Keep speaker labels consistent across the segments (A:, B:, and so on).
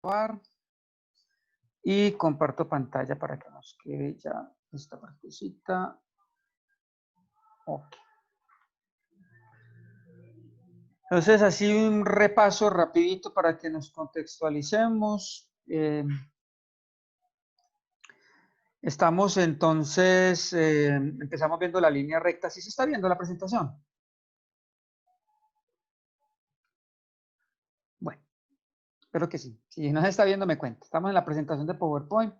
A: grabar y comparto pantalla para que nos quede ya esta partecita. Ok. Entonces, así un repaso rapidito para que nos contextualicemos. Estamos entonces, empezamos viendo la línea recta. ¿Sí se está viendo la presentación? Bueno, espero que sí. Si no se está viendo, me cuenta. Estamos en la presentación de PowerPoint.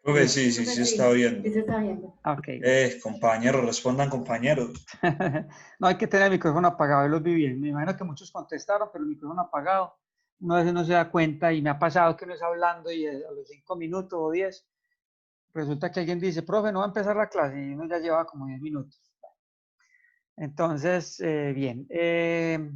B: Profe, sí, se está viendo.
C: Sí se está viendo.
A: Ok.
B: Compañeros, respondan compañeros.
A: No hay que tener el micrófono apagado, yo los vi bien. Me imagino que muchos contestaron, pero el micrófono apagado, uno a veces no se da cuenta y me ha pasado que uno está hablando y a los 5 minutos o 10, resulta que alguien dice, profe, no va a empezar la clase y uno ya lleva como 10 minutos. Entonces, bien,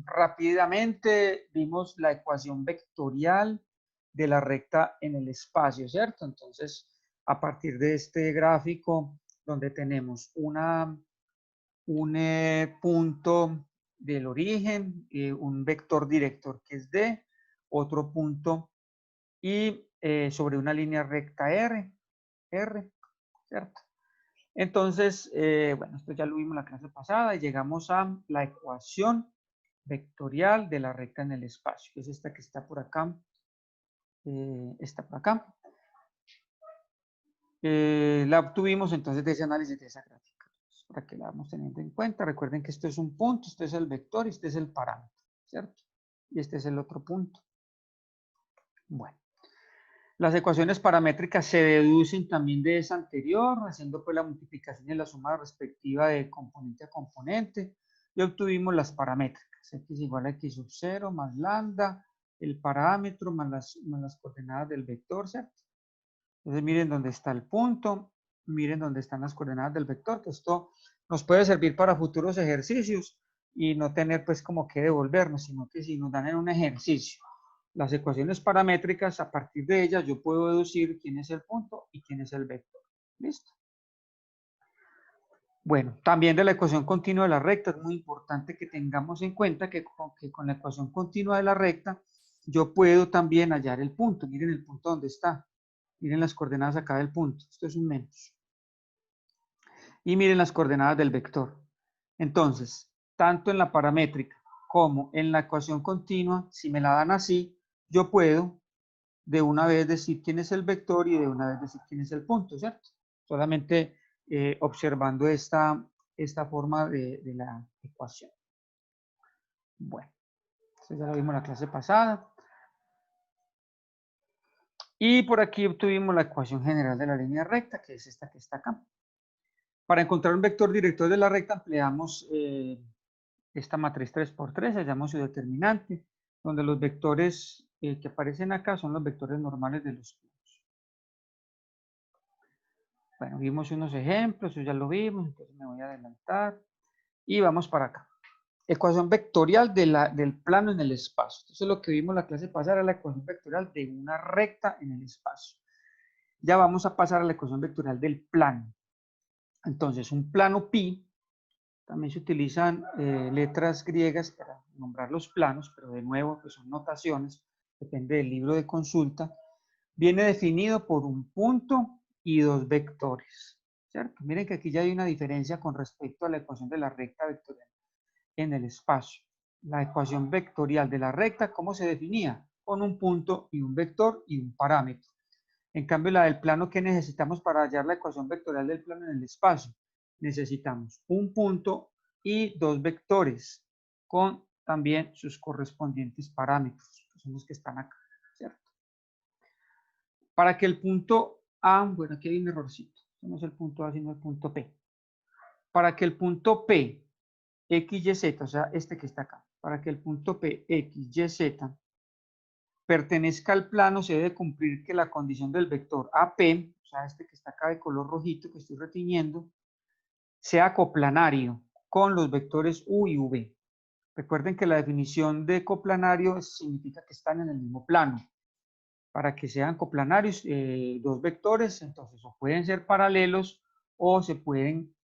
A: rápidamente vimos la ecuación vectorial de la recta en el espacio, ¿cierto? Entonces, a partir de este gráfico donde tenemos un punto del origen, un vector director que es D, otro punto y sobre una línea recta R, ¿cierto? Entonces, bueno, esto ya lo vimos en la clase pasada y llegamos a la ecuación vectorial de la recta en el espacio, que es esta que está por acá, está por acá. La obtuvimos entonces de ese análisis de esa gráfica, para que la vamos teniendo en cuenta. Recuerden que esto es un punto, este es el vector y este es el parámetro, ¿cierto? Y este es el otro punto. Bueno. Las ecuaciones paramétricas se deducen también de esa anterior, haciendo pues la multiplicación y la suma respectiva de componente a componente, y obtuvimos las paramétricas, x igual a x sub 0 más lambda, el parámetro más las coordenadas del vector, ¿cierto? Entonces miren dónde está el punto, miren dónde están las coordenadas del vector, que esto nos puede servir para futuros ejercicios y no tener pues como que devolvernos, sino que si nos dan en un ejercicio las ecuaciones paramétricas, a partir de ellas yo puedo deducir quién es el punto y quién es el vector. ¿Listo? Bueno, también de la ecuación continua de la recta es muy importante que tengamos en cuenta que con la ecuación continua de la recta yo puedo también hallar el punto. Miren el punto donde está. Miren las coordenadas acá del punto. Esto es un menos. Y miren las coordenadas del vector. Entonces, tanto en la paramétrica como en la ecuación continua, si me la dan así, yo puedo de una vez decir quién es el vector y de una vez decir quién es el punto, ¿cierto? Solamente observando esta forma de la ecuación. Bueno, esto ya lo vimos en la clase pasada. Y por aquí obtuvimos la ecuación general de la línea recta, que es esta que está acá. Para encontrar un vector director de la recta empleamos esta matriz 3×3, se llama su determinante, donde los vectores que aparecen acá son los vectores normales de los planos. Bueno, vimos unos ejemplos, eso ya lo vimos, entonces me voy a adelantar y vamos para acá. Ecuación vectorial del plano en el espacio. Entonces lo que vimos la clase pasada era la ecuación vectorial de una recta en el espacio. Ya vamos a pasar a la ecuación vectorial del plano. Entonces un plano pi, también se utilizan letras griegas para nombrar los planos, pero de nuevo pues son notaciones, depende del libro de consulta. Viene definido por un punto y dos vectores, ¿cierto? Miren que aquí ya hay una diferencia con respecto a la ecuación de la recta vectorial en el espacio. La ecuación vectorial de la recta, ¿cómo se definía? Con un punto y un vector y un parámetro. En cambio, la del plano, ¿qué necesitamos para hallar la ecuación vectorial del plano en el espacio? Necesitamos un punto y dos vectores con también sus correspondientes parámetros, que son los que están acá, ¿cierto? Para que el punto A, bueno, aquí hay un errorcito, no es el punto A, sino el punto P. Para que el punto P, X, Y, Z, o sea, este que está acá, para que el punto P, X, Y, Z pertenezca al plano, se debe cumplir que la condición del vector AP, o sea, este que está acá de color rojito que estoy retiñendo, sea coplanario con los vectores U y V. Recuerden que la definición de coplanario significa que están en el mismo plano. Para que sean coplanarios, dos vectores, entonces o pueden ser paralelos o se pueden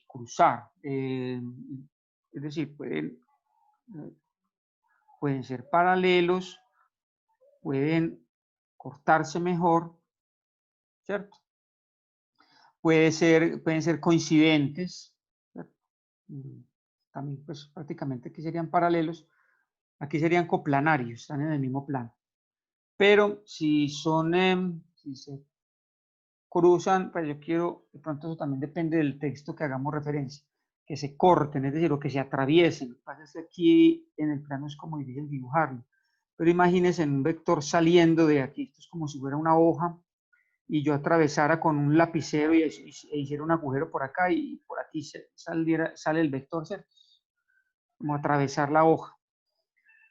A: cruzar. Es decir, pueden ser paralelos, pueden cortarse mejor, ¿cierto? Pueden ser coincidentes, ¿cierto? También pues prácticamente aquí serían paralelos, aquí serían coplanarios, están en el mismo plano. Pero si son, si se cruzan, pues yo quiero, de pronto eso también depende del texto que hagamos referencia, que se corten, es decir, o que se atraviesen. Lo que pasa es que aquí en el plano es como difícil dibujarlo. Pero imagínense en un vector saliendo de aquí, esto es como si fuera una hoja, y yo atravesara con un lapicero e hiciera un agujero por acá y por aquí sale el vector, ¿cierto? Como atravesar la hoja.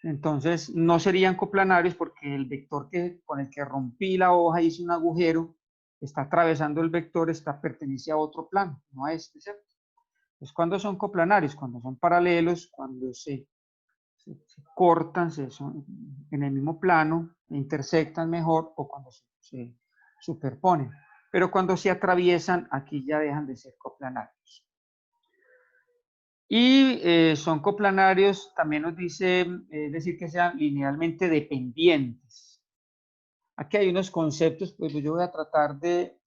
A: Entonces no serían coplanarios porque el vector con el que rompí la hoja hice un agujero, está atravesando el vector, pertenece a otro plano, no a este, ¿cierto? Entonces, ¿cuándo son coplanarios? Cuando son paralelos, cuando se cortan, son en el mismo plano, intersectan mejor o cuando se superponen. Pero cuando se atraviesan, aquí ya dejan de ser coplanarios. Y son coplanarios, también nos dice, es decir, que sean linealmente dependientes. Aquí hay unos conceptos, pues yo voy a tratar de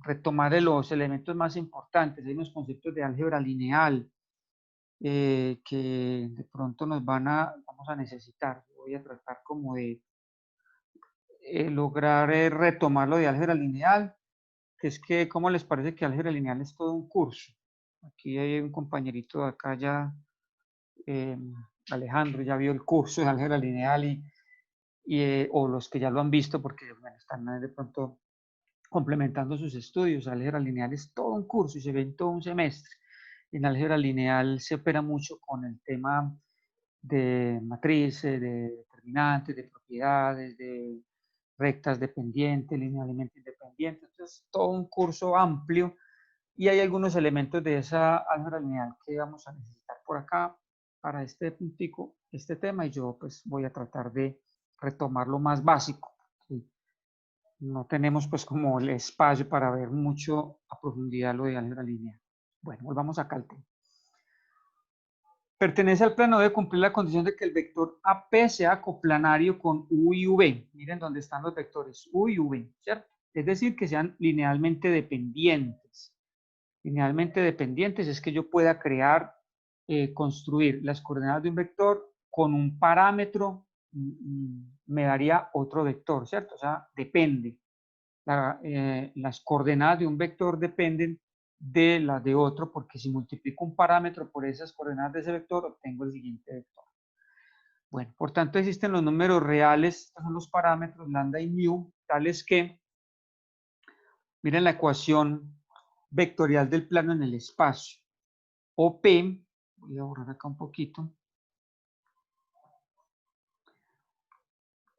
A: retomar los elementos más importantes. Hay unos conceptos de álgebra lineal que de pronto vamos a necesitar. Voy a tratar como de lograr retomar lo de álgebra lineal, que es que, ¿cómo les parece que álgebra lineal es todo un curso? Aquí hay un compañerito de acá ya, Alejandro, ya vio el curso de álgebra lineal o los que ya lo han visto porque bueno, están de pronto complementando sus estudios. Álgebra lineal es todo un curso y se ve en todo un semestre. En álgebra lineal se opera mucho con el tema de matrices, de determinantes, de propiedades, de rectas dependientes, linealmente independientes. Entonces, todo un curso amplio y hay algunos elementos de esa álgebra lineal que vamos a necesitar por acá para este puntico, este tema, y yo pues voy a tratar de retomar lo más básico. ¿Sí? No tenemos pues como el espacio para ver mucho a profundidad lo de álgebra lineal. Bueno, volvamos acá al tema. Pertenece al plano, debe cumplir la condición de que el vector AP sea coplanario con U y V. Miren dónde están los vectores U y V, ¿cierto? Es decir, que sean linealmente dependientes. Linealmente dependientes es que yo pueda construir las coordenadas de un vector con un parámetro, me daría otro vector, ¿cierto? O sea, depende. Las coordenadas de un vector dependen de las de otro, porque si multiplico un parámetro por esas coordenadas de ese vector, obtengo el siguiente vector. Bueno, por tanto existen los números reales, estos son los parámetros lambda y mu, tales que, miren la ecuación vectorial del plano en el espacio. OP, voy a borrar acá un poquito,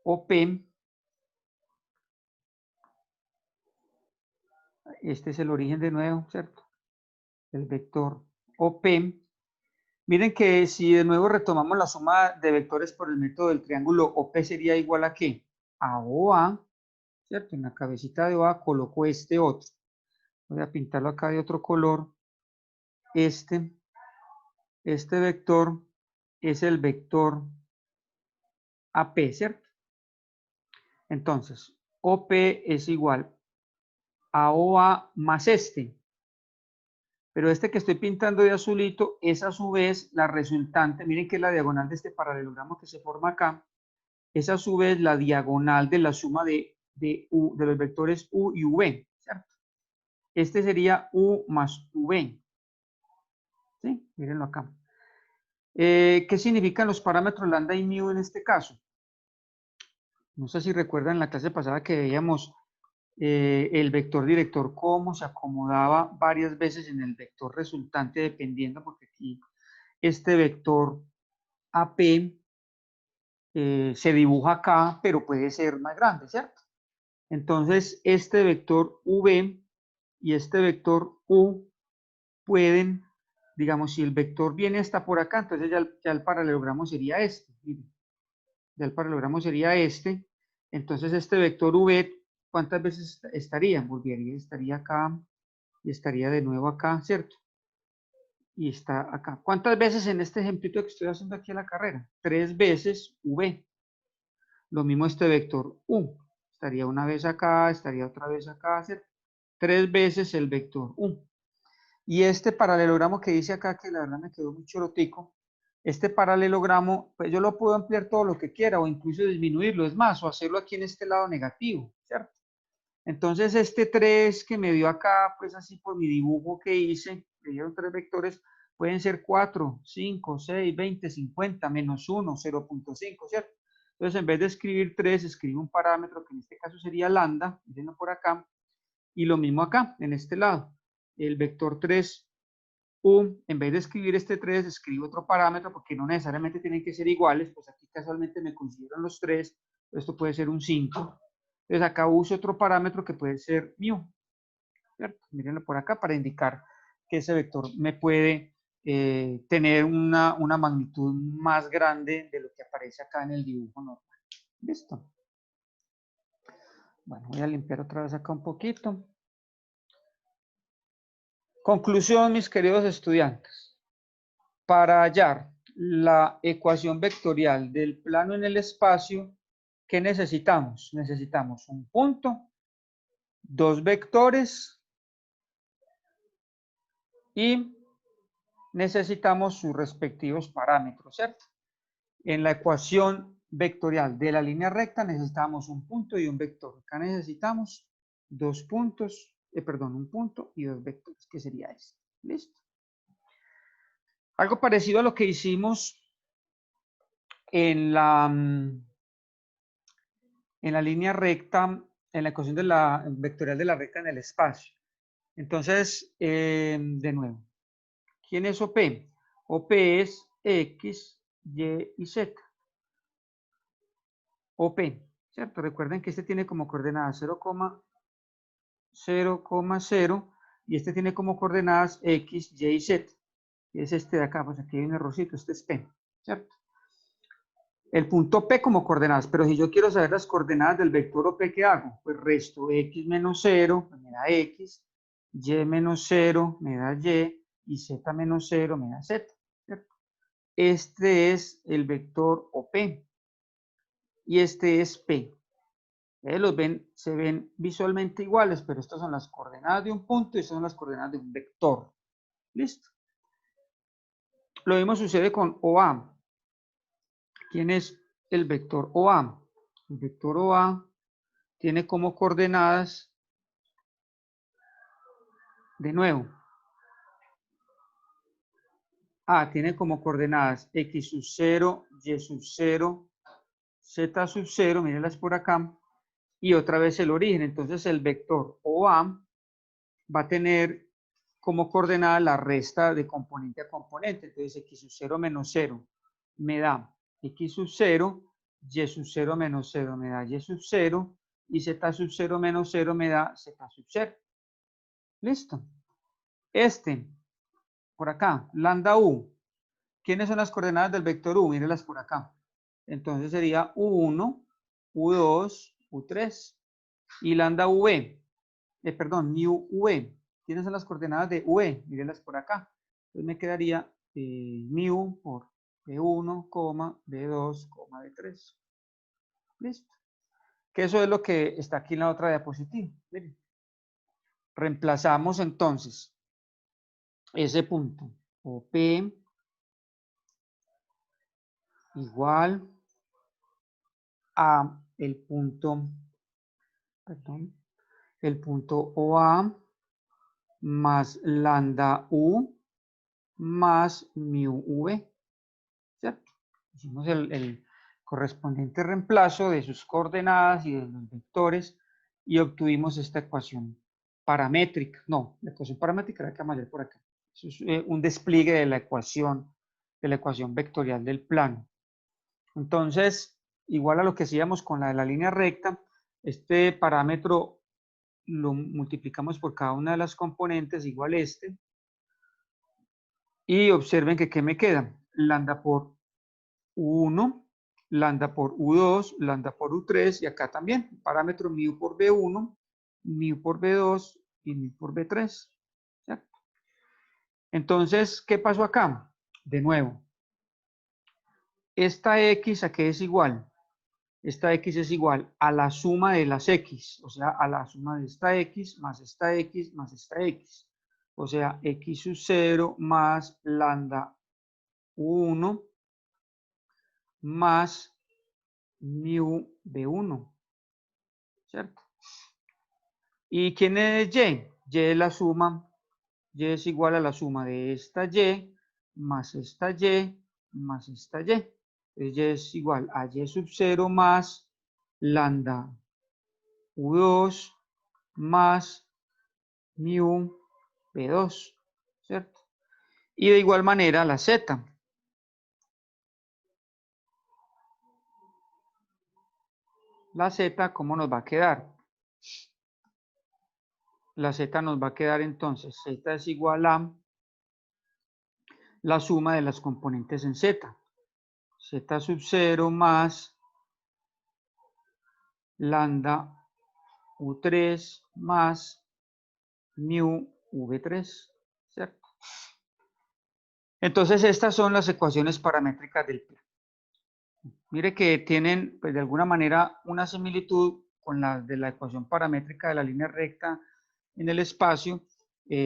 A: OP, este es el origen de nuevo, ¿cierto? El vector OP. Miren que si de nuevo retomamos la suma de vectores por el método del triángulo, OP sería igual a ¿qué? A OA, ¿cierto? En la cabecita de OA coloco este otro. Voy a pintarlo acá de otro color. Este vector es el vector AP, ¿cierto? Entonces, OP es igual a OA más este. Pero este que estoy pintando de azulito es a su vez la resultante. Miren que es la diagonal de este paralelogramo que se forma acá. Es a su vez la diagonal de la suma de los vectores U y V, ¿cierto? Este sería U más V. ¿Sí? Mírenlo acá. ¿Qué significan los parámetros lambda y mu en este caso? No sé si recuerdan en la clase pasada que veíamos el vector director cómo se acomodaba varias veces en el vector resultante dependiendo, porque aquí este vector AP se dibuja acá, pero puede ser más grande, ¿cierto? Entonces, este vector V y este vector U pueden, digamos, si el vector viene hasta por acá, entonces ya el paralelogramo sería este. Miren, ya el paralelogramo sería este. Entonces, este vector V, ¿cuántas veces estaría? Volvería, estaría acá y estaría de nuevo acá, ¿cierto? Y está acá. ¿Cuántas veces en este ejemplito que estoy haciendo aquí en la carrera? 3 veces V. Lo mismo este vector U. estaría una vez acá, estaría otra vez acá, ¿cierto? 3 veces el vector U. Y este paralelogramo que dice acá, que la verdad me quedó muy chorotico, este paralelogramo, pues yo lo puedo ampliar todo lo que quiera o incluso disminuirlo, es más, o hacerlo aquí en este lado negativo, ¿cierto? Entonces este 3 que me dio acá, pues así por mi dibujo que hice, me dieron 3 vectores, pueden ser 4, 5, 6, 20, 50, menos 1, 0.5, ¿cierto? Entonces en vez de escribir 3, escribo un parámetro que en este caso sería lambda, mirenlo por acá, y lo mismo acá, en este lado. El vector 3, U, en vez de escribir este 3, escribo otro parámetro, porque no necesariamente tienen que ser iguales, pues aquí casualmente me consideran los 3, esto puede ser un 5. Entonces acá uso otro parámetro que puede ser mu, ¿cierto? Mírenlo por acá para indicar que ese vector me puede tener una magnitud más grande de lo que aparece acá en el dibujo normal. ¿Listo? Bueno, voy a limpiar otra vez acá un poquito. Conclusión, mis queridos estudiantes. Para hallar la ecuación vectorial del plano en el espacio, ¿qué necesitamos? Necesitamos un punto, 2 vectores y necesitamos sus respectivos parámetros, ¿cierto? En la ecuación vectorial de la línea recta necesitamos un punto y un vector. Acá necesitamos 2 puntos, un punto y 2 vectores, que sería este. ¿Listo? Algo parecido a lo que hicimos en la línea recta, en la ecuación de la vectorial de la recta en el espacio. Entonces, de nuevo, ¿quién es OP? OP es X, Y y Z. OP, ¿cierto? Recuerden que este tiene como coordenadas 0,0 y este tiene como coordenadas X, Y y Z. Es este de acá, pues aquí hay un errorcito, este es P, ¿cierto? El punto P como coordenadas, pero si yo quiero saber las coordenadas del vector OP, ¿qué hago? Pues resto X menos 0, pues me da X, Y menos 0 me da y Z menos 0 me da Z, ¿cierto? Este es el vector OP y este es P. Los ven, se ven visualmente iguales, pero estas son las coordenadas de un punto y estas son las coordenadas de un vector. ¿Listo? Lo mismo sucede con OA. ¿Quién es el vector OA? El vector OA tiene como coordenadas, de nuevo, A tiene como coordenadas X sub 0, Y sub 0, Z sub 0, mírenlas por acá, y otra vez el origen. Entonces el vector OA va a tener como coordenada la resta de componente a componente. Entonces X sub 0 menos 0 me da X sub 0, Y sub 0 menos 0 me da Y sub 0, y Z sub 0 menos 0 me da Z sub 0. ¿Listo? Este, por acá, lambda U. ¿Quiénes son las coordenadas del vector U? Mírenlas por acá. Entonces sería U1, U2, U3. Y lambda V, mu V. ¿Quiénes son las coordenadas de V? Mírenlas por acá. Entonces me quedaría mu por B1, B2, B3. Listo. Que eso es lo que está aquí en la otra diapositiva. Miren. Reemplazamos entonces ese punto. OP igual a el punto, el punto OA más lambda U más mu V, ¿cierto? Hicimos el correspondiente reemplazo de sus coordenadas y de los vectores y obtuvimos esta ecuación paramétrica. No, la ecuación paramétrica era que mayor por acá. Eso es un despliegue de la ecuación vectorial del plano. Entonces, igual a lo que hacíamos con la de la línea recta, este parámetro lo multiplicamos por cada una de las componentes, igual este, y observen que ¿qué me queda? Lambda por U1, lambda por U2, lambda por U3, y acá también, parámetro mu por B1, mu por B2 y mu por B3. ¿Cierto? Entonces, ¿qué pasó acá? De nuevo, esta X a qué es igual. esta x es igual a la suma de las x, o sea, a la suma de esta x más esta x más esta x. O sea, x sub 0 más lambda 1 más mu de 1, ¿cierto? ¿Y quién es y? Y es la suma, y es igual a la suma de esta y más esta y más esta y. Entonces y es igual a y sub 0 más lambda u2 más mu b2, ¿cierto? Y de igual manera la z. La z, ¿cómo nos va a quedar? La z nos va a quedar entonces, z es igual a la suma de las componentes en z. Z sub 0 más lambda u3 más mu v3, ¿cierto? Entonces estas son las ecuaciones paramétricas del plano. Mire que tienen, pues, de alguna manera una similitud con la de la ecuación paramétrica de la línea recta en el espacio,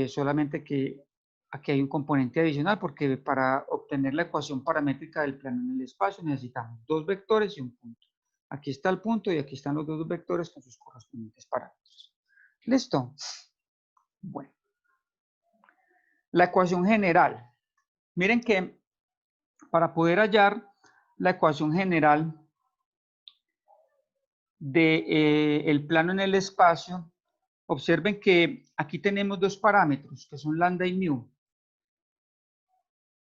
A: solamente que aquí hay un componente adicional porque para obtener la ecuación paramétrica del plano en el espacio necesitamos dos vectores y un punto. Aquí está el punto y aquí están los dos vectores con sus correspondientes parámetros. ¿Listo? Bueno. La ecuación general. Miren que para poder hallar la ecuación general del plano en el espacio, observen que aquí tenemos dos parámetros, que son lambda y mu.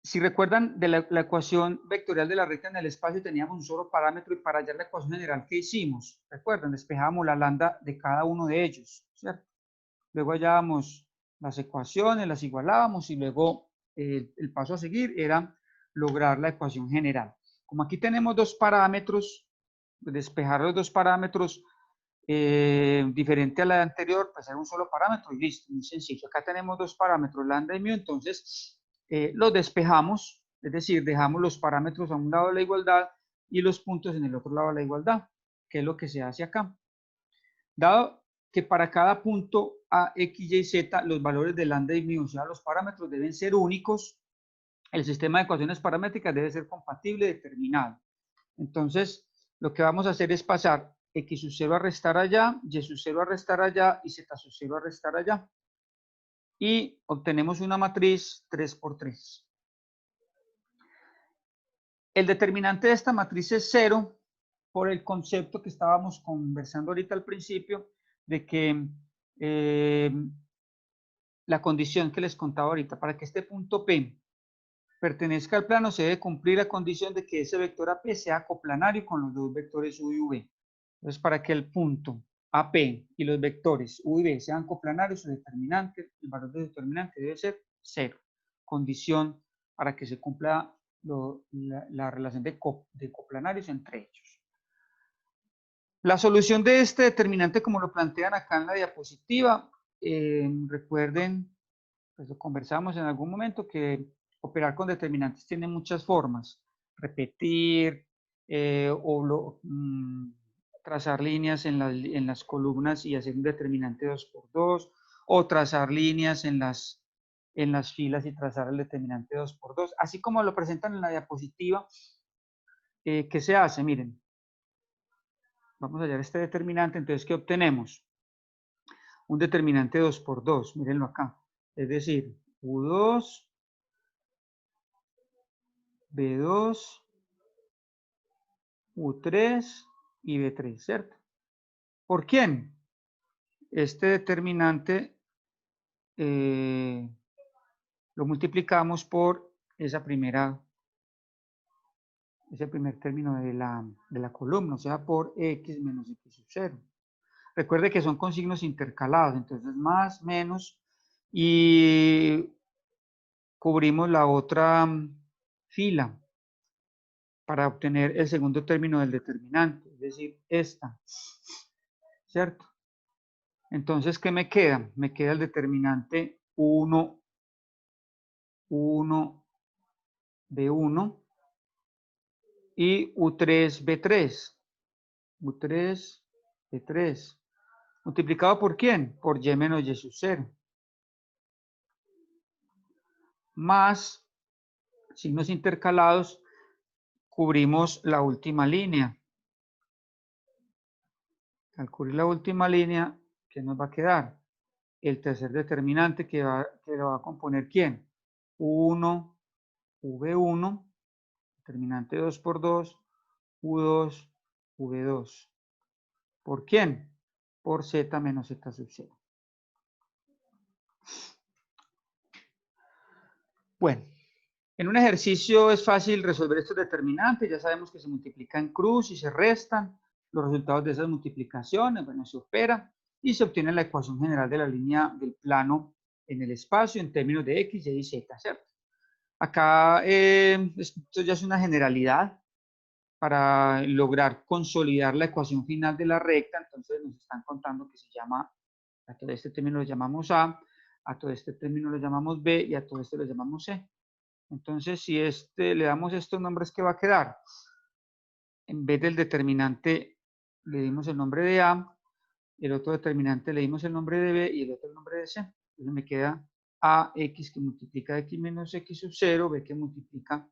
A: Si recuerdan de la ecuación vectorial de la recta en el espacio, teníamos un solo parámetro y para hallar la ecuación general, ¿qué hicimos? Recuerdan, despejamos la lambda de cada uno de ellos, ¿cierto? Luego hallábamos las ecuaciones, las igualábamos y luego el paso a seguir era lograr la ecuación general. Como aquí tenemos dos parámetros, despejar los dos parámetros diferente a la anterior, pues era un solo parámetro y listo, muy sencillo. Acá tenemos dos parámetros, lambda y mu, entonces los despejamos, es decir, dejamos los parámetros a un lado de la igualdad y los puntos en el otro lado de la igualdad, que es lo que se hace acá. Dado que para cada punto A, X, Y, Z, los valores de lambda y mu, o sea, los parámetros deben ser únicos, el sistema de ecuaciones paramétricas debe ser compatible y determinado. Entonces, lo que vamos a hacer es pasar x sub 0 a restar allá, y sub 0 a restar allá y z sub 0 a restar allá. Y obtenemos una matriz 3 por 3. El determinante de esta matriz es 0 por el concepto que estábamos conversando ahorita al principio de que la condición que les contaba ahorita, para que este punto P pertenezca al plano, se debe cumplir la condición de que ese vector AP sea coplanario con los dos vectores U y V. Entonces, para que el punto AP y los vectores U y V sean coplanarios, su determinante, el valor de determinante debe ser 0. Condición para que se cumpla la relación de coplanarios entre ellos. La solución de este determinante, como lo plantean acá en la diapositiva, recuerden, pues lo conversamos en algún momento, que operar con determinantes tiene muchas formas. Repetir trazar líneas en las columnas y hacer un determinante 2×2, o trazar líneas en las filas y trazar el determinante 2×2, así como lo presentan en la diapositiva. ¿Qué se hace? Miren, vamos a hallar este determinante, entonces, ¿qué obtenemos? Un determinante 2×2, mírenlo acá, es decir, U2, B2, U3 y B3, ¿cierto? ¿Por quién? Este determinante lo multiplicamos por ese primer término de la columna, o sea, por x menos x sub 0. Recuerde que son con signos intercalados, entonces más, menos, y cubrimos la otra fila para obtener el segundo término del determinante, es decir, esta, ¿cierto? Entonces, ¿qué me queda? Me queda el determinante 1, 1, B1 y U3, B3. U3 de 3. ¿Multiplicado por quién? Por y menos y sub 0. Más signos intercalados, cubrimos la última línea. Al cubrir la última línea, ¿qué nos va a quedar? El tercer determinante que lo va a componer ¿quién? U1, V1, determinante 2 por 2, U2, V2. ¿Por quién? Por Z menos Z sub 0. Bueno, en un ejercicio es fácil resolver estos determinantes. Ya sabemos que se multiplican en cruz y se restan los resultados de esas multiplicaciones. Bueno, se opera y se obtiene la ecuación general de la línea del plano en el espacio en términos de X, Y y Z, ¿cierto? Acá esto ya es una generalidad para lograr consolidar la ecuación final de la recta. Entonces nos están contando que se llama, a todo este término lo llamamos A todo este término lo llamamos B y a todo este lo llamamos C. Entonces, si le damos estos nombres, ¿qué va a quedar? En vez del determinante le dimos el nombre de A, el otro determinante le dimos el nombre de B y el otro el nombre de C. Entonces me queda AX que multiplica X menos X sub 0, B que multiplica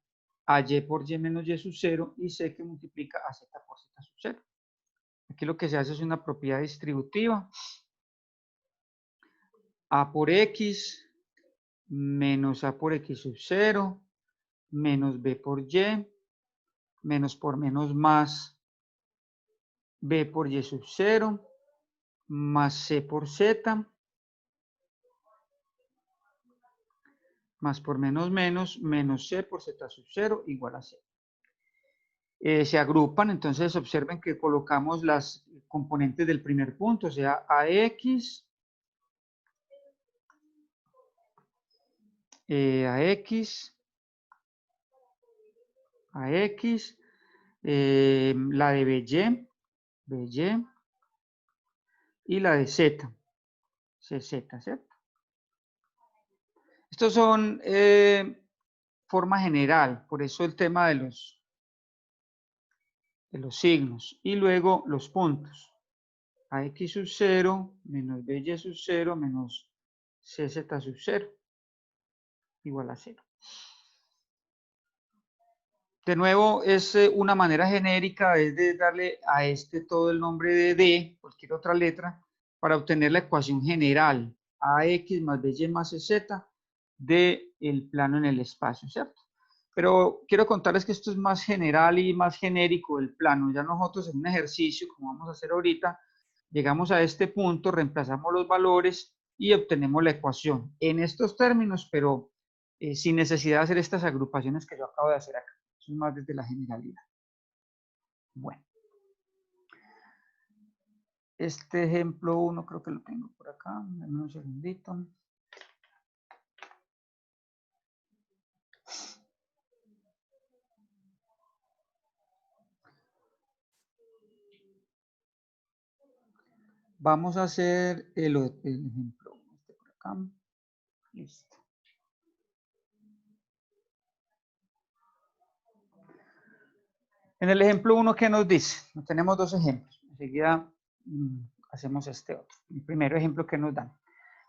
A: a Y por Y menos Y sub 0 y C que multiplica a Z por Z sub 0. Aquí lo que se hace es una propiedad distributiva. A por X menos A por X sub 0 menos B por Y menos por menos más B por Y sub 0 más C por Z más por menos menos C por Z sub 0 igual a 0. Se agrupan, entonces observen que colocamos las componentes del primer punto, o sea, AX, la de BY y la de Z, CZ, ¿cierto? Estos son forma general, por eso el tema de los signos. Y luego los puntos. AX sub 0 menos BY sub 0 menos CZ sub 0 igual a 0. De nuevo, es una manera genérica, es de darle a todo el nombre de D, cualquier otra letra, para obtener la ecuación general, AX más BY más CZ, del plano en el espacio, ¿cierto? Pero quiero contarles que esto es más general y más genérico del plano. Ya nosotros en un ejercicio, como vamos a hacer ahorita, llegamos a este punto, reemplazamos los valores y obtenemos la ecuación en estos términos, pero sin necesidad de hacer estas agrupaciones que yo acabo de hacer acá. Eso es más desde la generalidad. Bueno. Este ejemplo 1 creo que lo tengo por acá. Dame un segundito. Vamos a hacer el ejemplo. Este por acá. Listo. En el ejemplo 1, ¿qué nos dice? Tenemos dos ejemplos. Enseguida hacemos este otro. El primer ejemplo que nos dan.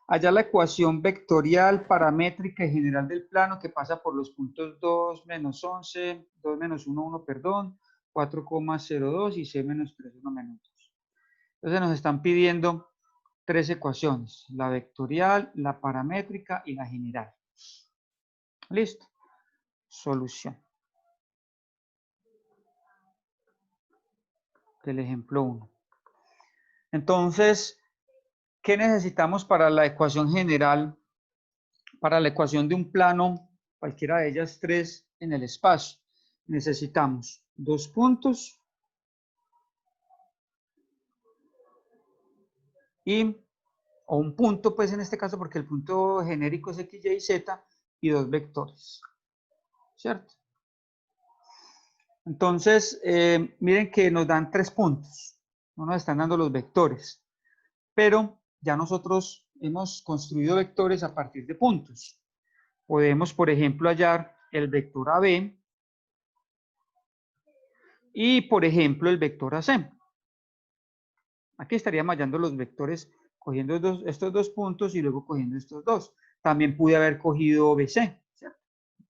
A: Hallar la ecuación vectorial, paramétrica y general del plano que pasa por los puntos 2 menos 11, 2 menos 1, 1, perdón, 4,02 y C menos 3, 1 menos 2. Entonces nos están pidiendo tres ecuaciones, la vectorial, la paramétrica y la general. Listo. Solución. Del ejemplo 1. Entonces, ¿qué necesitamos para la ecuación general? Para la ecuación de un plano, cualquiera de ellas tres en el espacio, necesitamos dos puntos o un punto, pues en este caso, porque el punto genérico es X, Y, Z, y dos vectores, ¿cierto? Entonces, miren que nos dan 3 puntos, no nos están dando los vectores, pero ya nosotros hemos construido vectores a partir de puntos. Podemos, por ejemplo, hallar el vector AB y, por ejemplo, el vector AC. Aquí estaríamos hallando los vectores cogiendo estos dos puntos y luego cogiendo estos dos. También pude haber cogido BC, ¿cierto?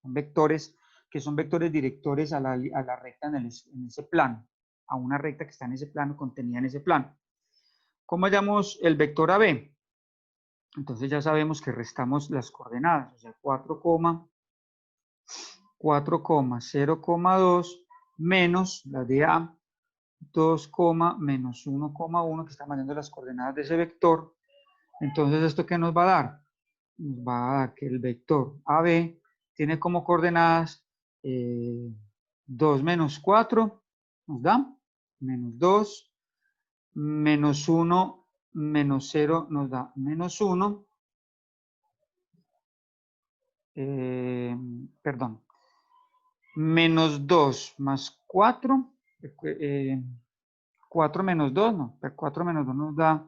A: Son vectores que son vectores directores a la recta en ese plano, a una recta que está en ese plano, contenida en ese plano. ¿Cómo hallamos el vector AB? Entonces ya sabemos que restamos las coordenadas, o sea, 4,0,2 menos la de A, 2, menos 1,1, que estamos dando las coordenadas de ese vector. Entonces, ¿esto qué nos va a dar? Nos va a dar que el vector AB tiene como coordenadas 2 menos 4, nos da menos 2, menos 1, menos 0 nos da menos 1, perdón, menos 2 más 4, 4 menos 2, no, 4 menos 2 nos da,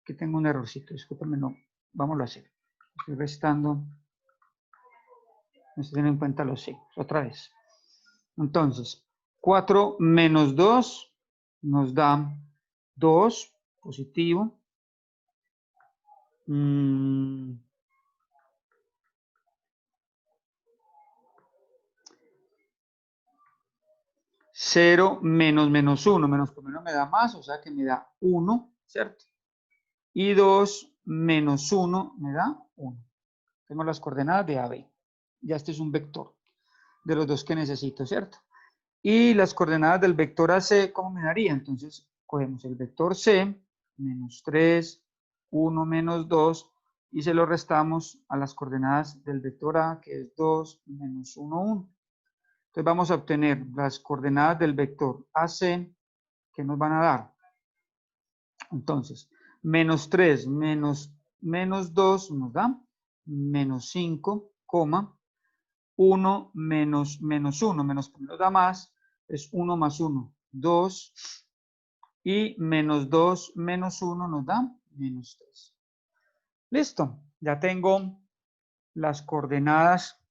A: aquí tengo un errorcito, discúlpame, no, vámonos a hacer, estoy restando, no estoy teniendo en cuenta los signos, otra vez. Entonces, 4 menos 2 nos da 2, positivo. 0 menos menos 1, menos por menos me da más, o sea que me da 1, ¿cierto? Y 2 menos 1 me da 1. Tengo las coordenadas de AB. Ya este es un vector de los dos que necesito, ¿cierto? Y las coordenadas del vector AC, ¿cómo me daría? Entonces, cogemos el vector C, menos 3, 1 menos 2, y se lo restamos a las coordenadas del vector A, que es 2 menos 1, 1. Entonces vamos a obtener las coordenadas del vector AC, que nos van a dar. Entonces, menos 3 menos 2 nos da menos 5, 1 menos 1, menos nos da más, es 1 más 1, 2, y menos 2 menos 1 nos da menos 3. Listo, ya tengo las coordenadas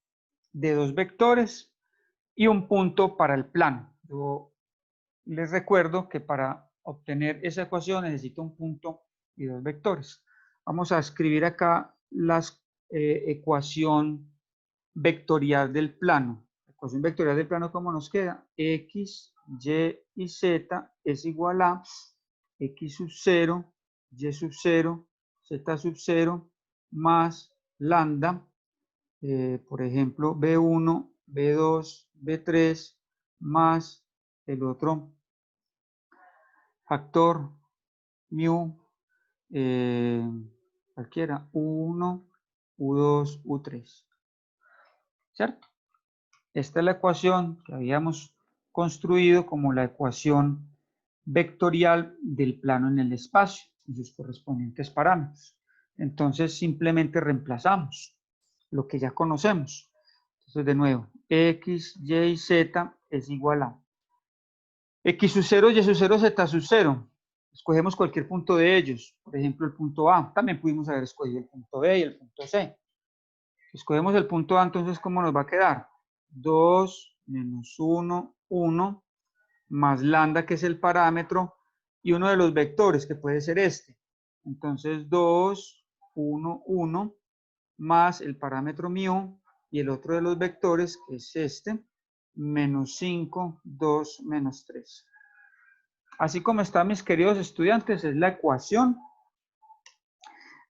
A: de dos vectores y un punto para el plano. Yo les recuerdo que para obtener esa ecuación necesito un punto y dos vectores. Vamos a escribir acá la ecuación vectorial del plano. La ecuación vectorial del plano, ¿cómo nos queda? X, Y y Z es igual a X sub 0, Y sub 0, Z sub 0, más lambda, por ejemplo, B1, B2, B3, más el otro factor mu, cualquiera, U1, U2, U3. ¿Cierto? Esta es la ecuación que habíamos construido como la ecuación vectorial del plano en el espacio y sus correspondientes parámetros. Entonces simplemente reemplazamos lo que ya conocemos. Entonces de nuevo, X, Y y Z es igual a X sub 0, Y sub 0, Z sub 0. Escogemos cualquier punto de ellos. Por ejemplo, el punto A. También pudimos haber escogido el punto B y el punto C. Escogemos el punto A, entonces, ¿cómo nos va a quedar? 2 menos 1, 1, más lambda, que es el parámetro, y uno de los vectores, que puede ser este. Entonces, 2, 1, 1, más el parámetro mu, y el otro de los vectores, que es este, menos 5, 2, menos 3. Así como está, mis queridos estudiantes, es la ecuación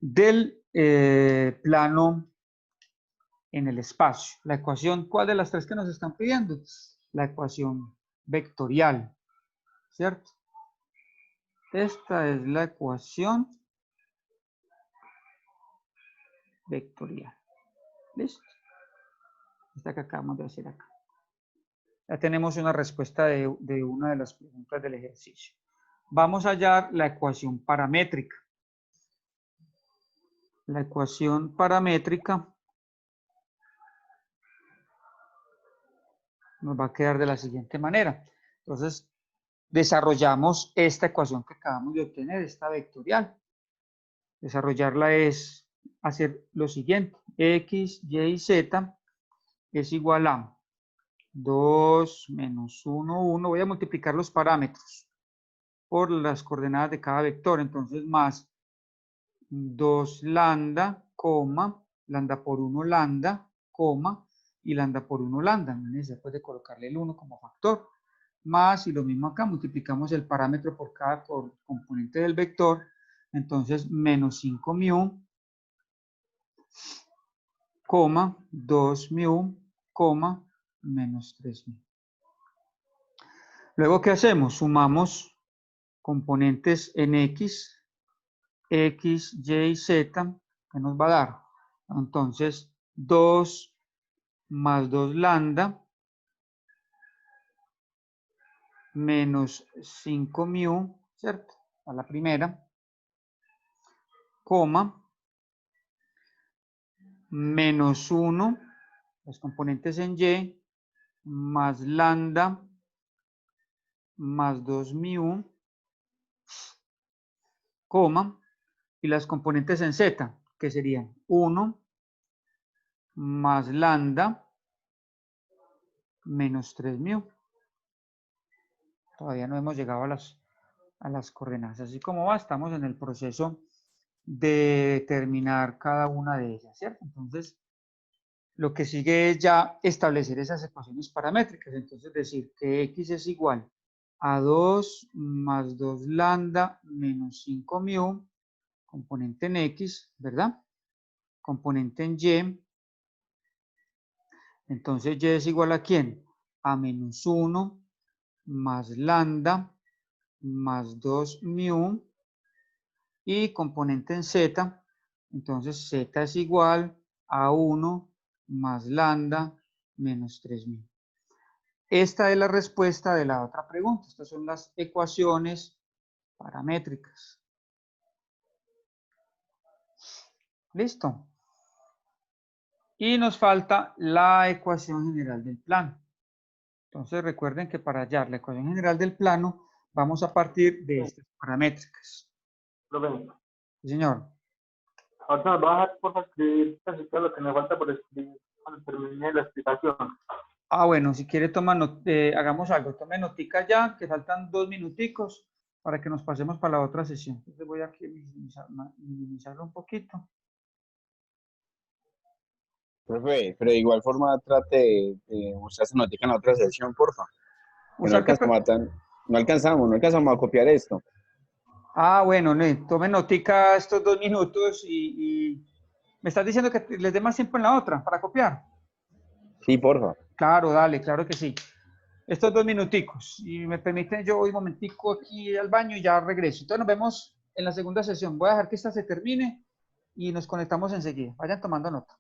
A: del plano en el espacio. La ecuación, ¿cuál de las tres que nos están pidiendo? La ecuación vectorial, ¿cierto? Esta es la ecuación vectorial. ¿Listo? Esta que acabamos de hacer acá. Ya tenemos una respuesta de una de las preguntas del ejercicio. Vamos a hallar la ecuación paramétrica. La ecuación paramétrica nos va a quedar de la siguiente manera. Entonces, desarrollamos esta ecuación que acabamos de obtener, esta vectorial. Desarrollarla es hacer lo siguiente. X, Y y Z es igual a 2 menos 1, 1. Voy a multiplicar los parámetros. por las coordenadas de cada vector. Entonces, más 2 lambda, coma, lambda por 1 lambda, coma, y lambda por 1 lambda. No es necesario pues, de colocarle el 1 como factor. Más, y lo mismo acá, multiplicamos el parámetro por cada componente del vector. Entonces, menos 5 mu, coma, 2 mu, coma, menos 3 mu. Luego, ¿qué hacemos? Sumamos componentes en X, Y y Z, que nos va a dar. Entonces, 2 más 2 lambda menos 5 mu, ¿cierto? A la primera, coma, menos 1, los componentes en Y, más lambda, más 2 mu, coma, y las componentes en Z, que serían 1, más lambda, menos 3 mu. Todavía no hemos llegado a las coordenadas. Así como va, estamos en el proceso de determinar cada una de ellas, ¿cierto? Entonces, lo que sigue es ya establecer esas ecuaciones paramétricas. Entonces, decir que X es igual a 2 más 2 lambda menos 5 mu, componente en X, ¿verdad? Componente en Y. Entonces, Y es igual a ¿quién? A menos 1 más lambda más 2 mu y componente en Z. Entonces, Z es igual a 1 más lambda menos 3 mu. Esta es la respuesta de la otra pregunta. Estas son las ecuaciones paramétricas. ¿Listo? Y nos falta la ecuación general del plano. Entonces recuerden que para hallar la ecuación general del plano vamos a partir de estas paramétricas. Sí, señor.
C: Ahorita nos va a dejar por escribir casi todo lo que me falta por escribir cuando termine la explicación.
A: Ah, bueno, si quiere hagamos algo. Tome notica ya, que faltan 2 minuticos para que nos pasemos para la otra sesión. Entonces voy aquí a minimizarlo un poquito.
D: Profe, pero de igual forma trate de mostrar esa notica en la otra sesión, porfa. Que no alcanzamos a copiar esto.
A: Ah, bueno, tome notica estos 2 minutos y me estás diciendo que les dé más tiempo en la otra para copiar.
D: Sí, porfa.
A: Claro, dale, claro que sí. Estos 2 minuticos. Y me permiten, yo voy un momentico aquí al baño y ya regreso. Entonces nos vemos en la segunda sesión. Voy a dejar que esta se termine y nos conectamos enseguida. Vayan tomando nota.